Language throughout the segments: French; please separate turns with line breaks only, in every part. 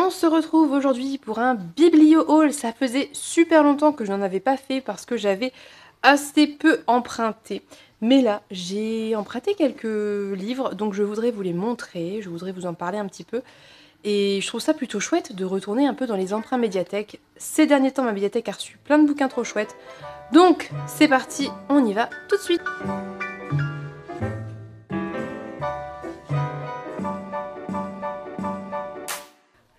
On se retrouve aujourd'hui pour un biblio haul. Ça faisait super longtemps que je n'en avais pas fait parce que j'avais assez peu emprunté. Mais là, j'ai emprunté quelques livres, donc je voudrais vous les montrer, je voudrais vous en parler un petit peu. Et je trouve ça plutôt chouette de retourner un peu dans les emprunts médiathèques. Ces derniers temps, ma médiathèque a reçu plein de bouquins trop chouettes. Donc, c'est parti, on y va tout de suite.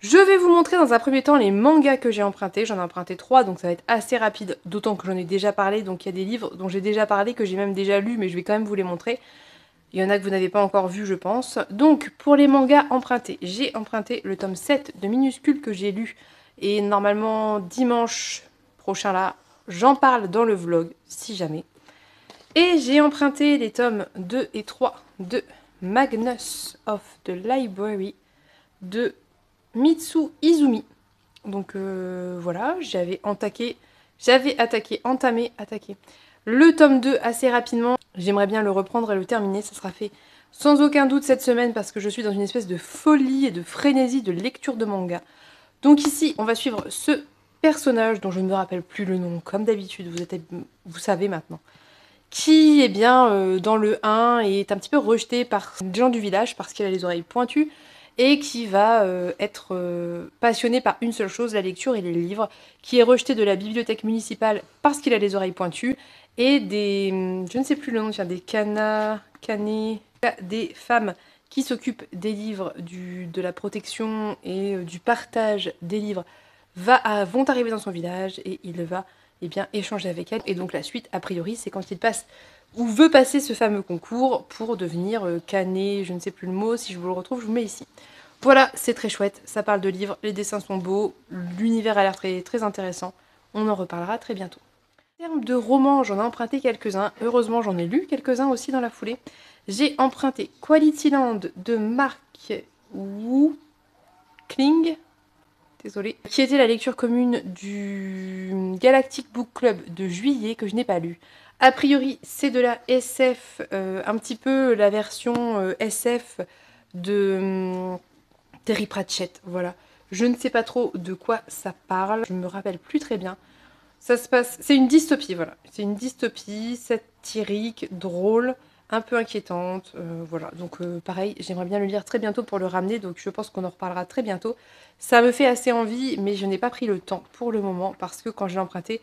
Je vais vous montrer dans un premier temps les mangas que j'ai empruntés. J'en ai emprunté 3, donc ça va être assez rapide, d'autant que j'en ai déjà parlé. Donc il y a des livres dont j'ai déjà parlé, que j'ai même déjà lus, mais je vais quand même vous les montrer. Il y en a que vous n'avez pas encore vu, je pense. Donc pour les mangas empruntés, j'ai emprunté le tome 7 de Minuscule que j'ai lu. Et normalement dimanche prochain là, j'en parle dans le vlog, si jamais. Et j'ai emprunté les tomes 2 et 3 de Magnus of the Library de Mitsu Izumi. Donc voilà, attaqué le tome 2 assez rapidement. J'aimerais bien le reprendre et le terminer, ça sera fait sans aucun doute cette semaine parce que je suis dans une espèce de folie et de frénésie de lecture de manga. Donc ici, on va suivre ce personnage dont je ne me rappelle plus le nom, comme d'habitude, vous savez maintenant, qui est bien dans le 1 et est un petit peu rejeté par les gens du village parce qu'il a les oreilles pointues et qui va être passionné par une seule chose, la lecture et les livres, qui est rejeté de la bibliothèque municipale parce qu'il a les oreilles pointues et je ne sais plus le nom, des femmes qui s'occupent des livres, de la protection et du partage des livres vont arriver dans son village et il va échanger avec elles. Et donc la suite, a priori, c'est quand il passe ou veut passer ce fameux concours pour devenir canet, je ne sais plus le mot, si je vous le retrouve, je vous mets ici. Voilà, c'est très chouette, ça parle de livres, les dessins sont beaux, l'univers a l'air très, très intéressant, on en reparlera très bientôt. En termes de romans, j'en ai emprunté quelques-uns, heureusement j'en ai lu quelques-uns aussi dans la foulée. J'ai emprunté Quality Land de Mark Kling, désolée, qui était la lecture commune du Galactic Book Club de juillet que je n'ai pas lu. A priori, c'est de la SF, un petit peu la version SF de Terry Pratchett, voilà. Je ne sais pas trop de quoi ça parle, je me rappelle plus très bien. Ça se passe, c'est une dystopie, voilà. C'est une dystopie satirique, drôle, un peu inquiétante, voilà. Donc pareil, j'aimerais bien le lire très bientôt pour le ramener, donc je pense qu'on en reparlera très bientôt. Ça me fait assez envie, mais je n'ai pas pris le temps pour le moment, parce que quand je l'ai emprunté,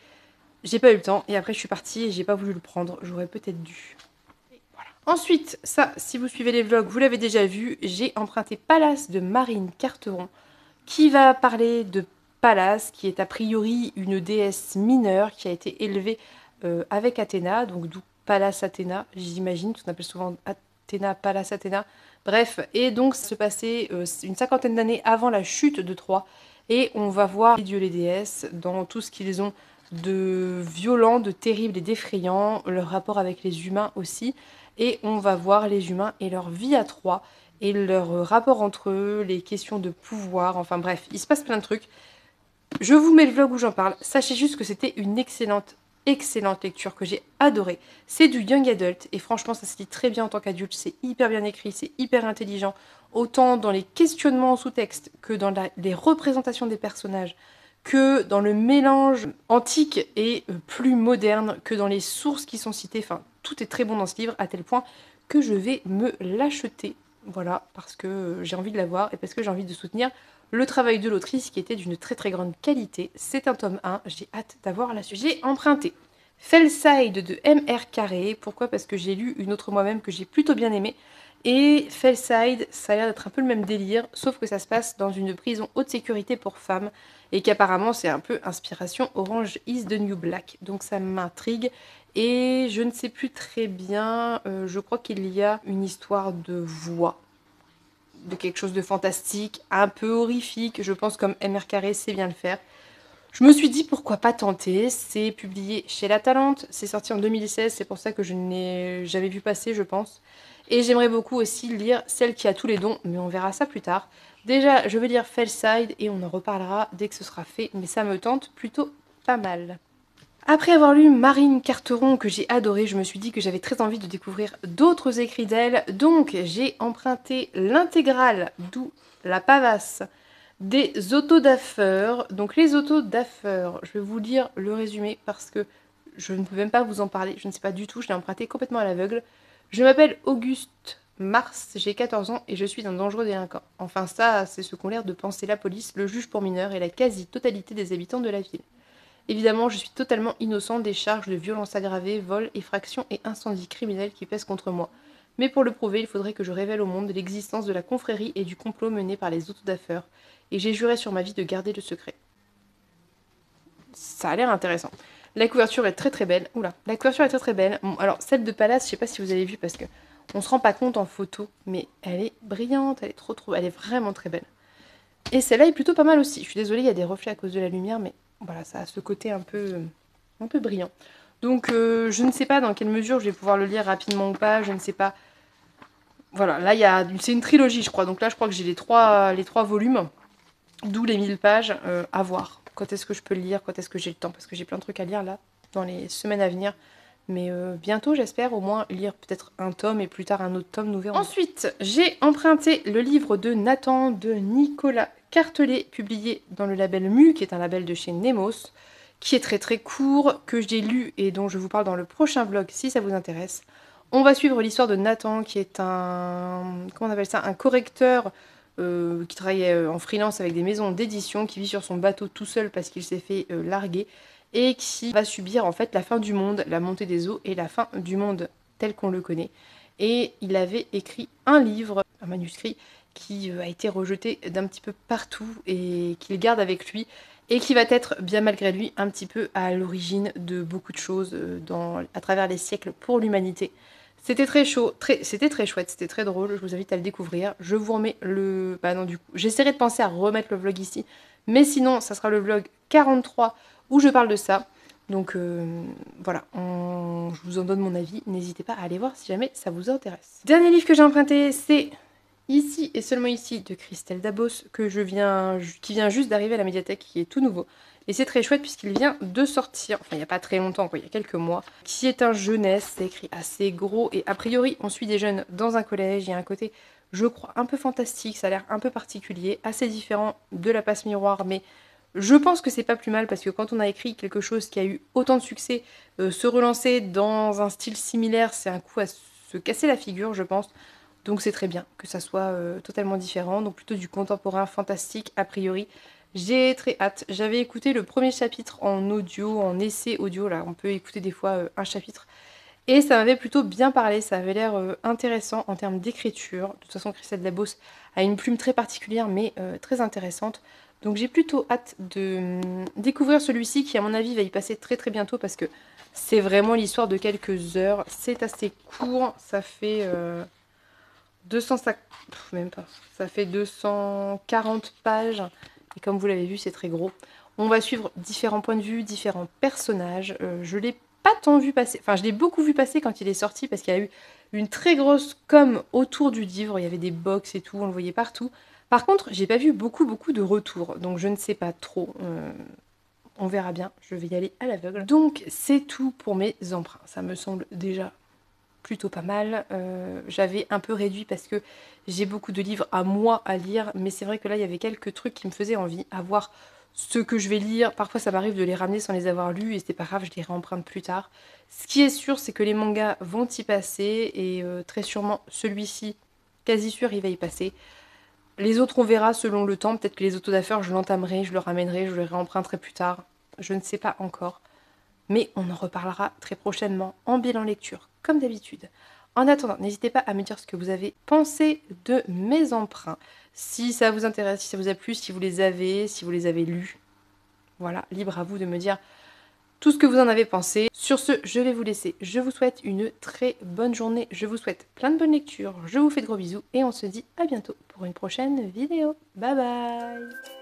j'ai pas eu le temps, et après je suis partie et j'ai pas voulu le prendre, j'aurais peut-être dû. Voilà. Ensuite, ça, si vous suivez les vlogs, vous l'avez déjà vu, j'ai emprunté Pallas de Marine Carteron, qui va parler de Pallas, qui est a priori une déesse mineure qui a été élevée avec Athéna, donc d'où Pallas Athéna, j'imagine, qu'on appelle souvent Athéna, Pallas Athéna. Bref, et donc ça se passait une cinquantaine d'années avant la chute de Troie, et on va voir les dieux, les déesses, dans tout ce qu'ils ont de violent, de terrible et d'effrayant, leur rapport avec les humains aussi, et on va voir les humains et leur vie à Troie, et leur rapport entre eux, les questions de pouvoir, enfin bref, il se passe plein de trucs. Je vous mets le vlog où j'en parle. Sachez juste que c'était une excellente lecture que j'ai adorée. C'est du young adult et franchement ça se lit très bien en tant qu'adulte. C'est hyper bien écrit, c'est hyper intelligent. Autant dans les questionnements en sous-texte que dans les représentations des personnages, que dans le mélange antique et plus moderne, que dans les sources qui sont citées. Enfin, tout est très bon dans ce livre à tel point que je vais me l'acheter. Voilà, parce que j'ai envie de l'avoir et parce que j'ai envie de soutenir le travail de l'autrice qui était d'une très très grande qualité. C'est un tome 1, j'ai hâte d'avoir la suite. J'ai emprunté Fellside de M.R. Carré. Pourquoi? Parce que j'ai lu une autre moi-même que j'ai plutôt bien aimée. Et Fellside, ça a l'air d'être un peu le même délire, sauf que ça se passe dans une prison haute sécurité pour femmes et qu'apparemment c'est un peu inspiration Orange is the New Black. Donc ça m'intrigue et je ne sais plus très bien, je crois qu'il y a une histoire de voix, de quelque chose de fantastique, un peu horrifique, je pense comme MR Carré sait bien le faire. Je me suis dit pourquoi pas tenter, c'est publié chez La Talente, c'est sorti en 2016, c'est pour ça que je n'ai jamais vu passer je pense. Et j'aimerais beaucoup aussi lire Celle qui a tous les dons, mais on verra ça plus tard. Déjà, je vais lire Fellside et on en reparlera dès que ce sera fait, mais ça me tente plutôt pas mal. Après avoir lu Marine Carteron que j'ai adoré, je me suis dit que j'avais très envie de découvrir d'autres écrits d'elle, donc j'ai emprunté l'intégrale, d'où La Pavasse, des autodafeurs. Donc les autodafeurs, je vais vous lire le résumé parce que je ne peux même pas vous en parler, je ne sais pas du tout, je l'ai emprunté complètement à l'aveugle. Je m'appelle Auguste Mars, j'ai 14 ans et je suis un dangereux délinquant. Enfin ça, c'est ce qu'ont l'air de penser la police, le juge pour mineurs et la quasi-totalité des habitants de la ville. Évidemment, je suis totalement innocent des charges de violence aggravée, vol, effraction et incendie criminel qui pèsent contre moi. Mais pour le prouver, il faudrait que je révèle au monde l'existence de la confrérie et du complot mené par les autodafeurs. Et j'ai juré sur ma vie de garder le secret. Ça a l'air intéressant. La couverture est très très belle. Oula, la couverture est très très belle. Bon, alors, celle de Palace, je sais pas si vous avez vu parce que on se rend pas compte en photo, mais elle est brillante, elle est trop, elle est vraiment très belle. Et celle-là est plutôt pas mal aussi. Je suis désolée, il y a des reflets à cause de la lumière, mais voilà, ça a ce côté un peu brillant. Donc, je ne sais pas dans quelle mesure je vais pouvoir le lire rapidement ou pas, je ne sais pas. Voilà, là, c'est une trilogie, je crois. Donc là, je crois que j'ai les trois volumes, d'où les 1000 pages à voir. Quand est-ce que je peux le lire, quand est-ce que j'ai le temps, parce que j'ai plein de trucs à lire là, dans les semaines à venir. Mais bientôt, j'espère au moins lire peut-être un tome et plus tard un autre tome, nous verrons. Ensuite, j'ai emprunté le livre de Nathan de Nicolas Cartelet, publié dans le label Mu, qui est un label de chez Nemos, qui est très très court, que j'ai lu et dont je vous parle dans le prochain vlog si ça vous intéresse. On va suivre l'histoire de Nathan, qui est comment on appelle ça, un correcteur qui travaille en freelance avec des maisons d'édition, qui vit sur son bateau tout seul parce qu'il s'est fait larguer, et qui va subir en fait la fin du monde, la montée des eaux et la fin du monde tel qu'on le connaît. Et il avait écrit un livre, un manuscrit, qui a été rejeté d'un petit peu partout et qu'il garde avec lui, et qui va être, bien malgré lui, un petit peu à l'origine de beaucoup de choses à travers les siècles pour l'humanité. C'était très chaud, c'était très chouette, c'était très drôle, je vous invite à le découvrir. Je vous remets le... Bah non, du coup, j'essaierai de penser à remettre le vlog ici, mais sinon, ça sera le vlog 43 où je parle de ça. Donc voilà, je vous en donne mon avis, n'hésitez pas à aller voir si jamais ça vous intéresse. Dernier livre que j'ai emprunté, c'est Ici et seulement ici de Christelle Dabos, qui vient juste d'arriver à la médiathèque, qui est tout nouveau. Et c'est très chouette puisqu'il vient de sortir, enfin il n'y a pas très longtemps, quoi, il y a quelques mois, qui est un jeunesse, c'est écrit assez gros, et a priori on suit des jeunes dans un collège, il y a un côté, je crois, un peu fantastique, ça a l'air un peu particulier, assez différent de La Passe Miroir, mais je pense que c'est pas plus mal parce que quand on a écrit quelque chose qui a eu autant de succès, se relancer dans un style similaire, c'est un coup à se casser la figure, je pense. Donc c'est très bien que ça soit totalement différent, donc plutôt du contemporain fantastique a priori. J'ai très hâte. J'avais écouté le premier chapitre en audio, en essai audio, là on peut écouter des fois un chapitre. Et ça m'avait plutôt bien parlé, ça avait l'air intéressant en termes d'écriture. De toute façon, Christelle Dabos a une plume très particulière mais très intéressante. Donc j'ai plutôt hâte de découvrir celui-ci qui à mon avis va y passer très très bientôt parce que c'est vraiment l'histoire de quelques heures. C'est assez court, ça fait... 250, même pas, ça fait 240 pages, et comme vous l'avez vu, c'est très gros. On va suivre différents points de vue, différents personnages. Je l'ai pas tant vu passer, enfin je l'ai beaucoup vu passer quand il est sorti, parce qu'il y a eu une très grosse com autour du livre, il y avait des box et tout, on le voyait partout. Par contre, j'ai pas vu beaucoup de retours, donc je ne sais pas trop. On verra bien, je vais y aller à l'aveugle. Donc c'est tout pour mes emprunts, ça me semble déjà plutôt pas mal. J'avais un peu réduit parce que j'ai beaucoup de livres à moi à lire, mais c'est vrai que là il y avait quelques trucs qui me faisaient envie, à voir ce que je vais lire. Parfois ça m'arrive de les ramener sans les avoir lus et c'est pas grave, je les réemprunte plus tard. Ce qui est sûr, c'est que les mangas vont y passer et très sûrement celui-ci, quasi sûr, il va y passer. Les autres on verra selon le temps, peut-être que les autodafeurs je l'entamerai, je le ramènerai, je le réemprunterai plus tard. Je ne sais pas encore. Mais on en reparlera très prochainement en bilan lecture, comme d'habitude. En attendant, n'hésitez pas à me dire ce que vous avez pensé de mes emprunts. Si ça vous intéresse, si ça vous a plu, si vous les avez lus. Voilà, libre à vous de me dire tout ce que vous en avez pensé. Sur ce, je vais vous laisser. Je vous souhaite une très bonne journée. Je vous souhaite plein de bonnes lectures. Je vous fais de gros bisous et on se dit à bientôt pour une prochaine vidéo. Bye bye!